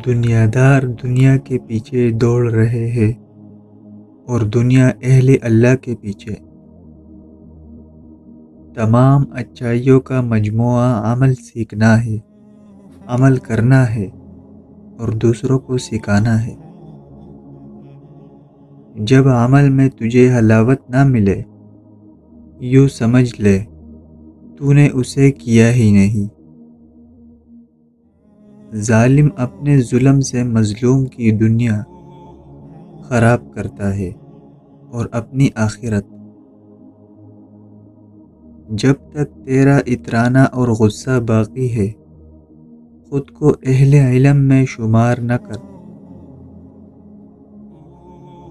دنیا دار دنیا کے پیچھے دوڑ رہے ہیں اور دنیا اہل اللہ کے پیچھے۔ تمام اچھائیوں کا مجموعہ عمل سیکھنا ہے، عمل کرنا ہے اور دوسروں کو سکھانا ہے۔ جب عمل میں تجھے حلاوت نہ ملے، یوں سمجھ لے تو نے اسے کیا ہی نہیں۔ ظالم اپنے ظلم سے مظلوم کی دنیا خراب کرتا ہے اور اپنی آخرت۔ جب تک تیرا اترانا اور غصہ باقی ہے، خود کو اہل علم میں شمار نہ کر۔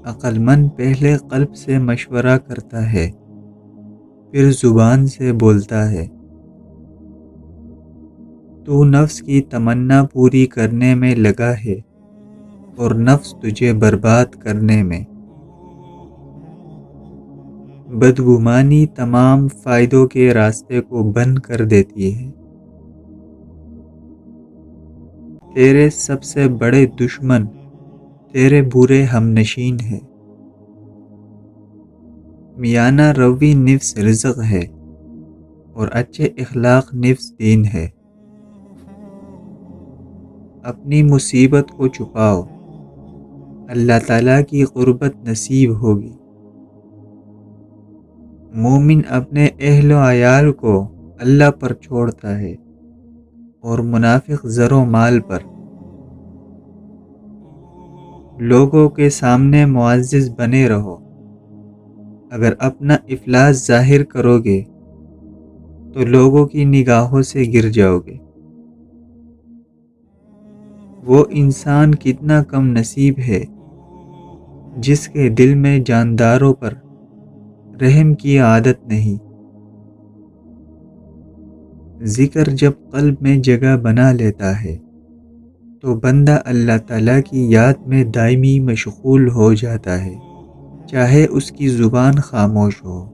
عقل مند پہلے قلب سے مشورہ کرتا ہے، پھر زبان سے بولتا ہے۔ تو نفس کی تمنا پوری کرنے میں لگا ہے اور نفس تجھے برباد کرنے میں۔ بدگمانی تمام فائدوں کے راستے کو بند کر دیتی ہے۔ تیرے سب سے بڑے دشمن تیرے برے ہمنشین ہیں۔ میانہ روی نفس رزق ہے اور اچھے اخلاق نفس دین ہے۔ اپنی مصیبت کو چھپاؤ، اللہ تعالیٰ کی قربت نصیب ہوگی۔ مومن اپنے اہل و عیال کو اللہ پر چھوڑتا ہے اور منافق زر و مال پر۔ لوگوں کے سامنے معزز بنے رہو، اگر اپنا افلاس ظاہر کرو گے تو لوگوں کی نگاہوں سے گر جاؤ گے۔ وہ انسان کتنا کم نصیب ہے جس کے دل میں جانداروں پر رحم کی عادت نہیں۔ ذکر جب قلب میں جگہ بنا لیتا ہے تو بندہ اللہ تعالیٰ کی یاد میں دائمی مشغول ہو جاتا ہے، چاہے اس کی زبان خاموش ہو۔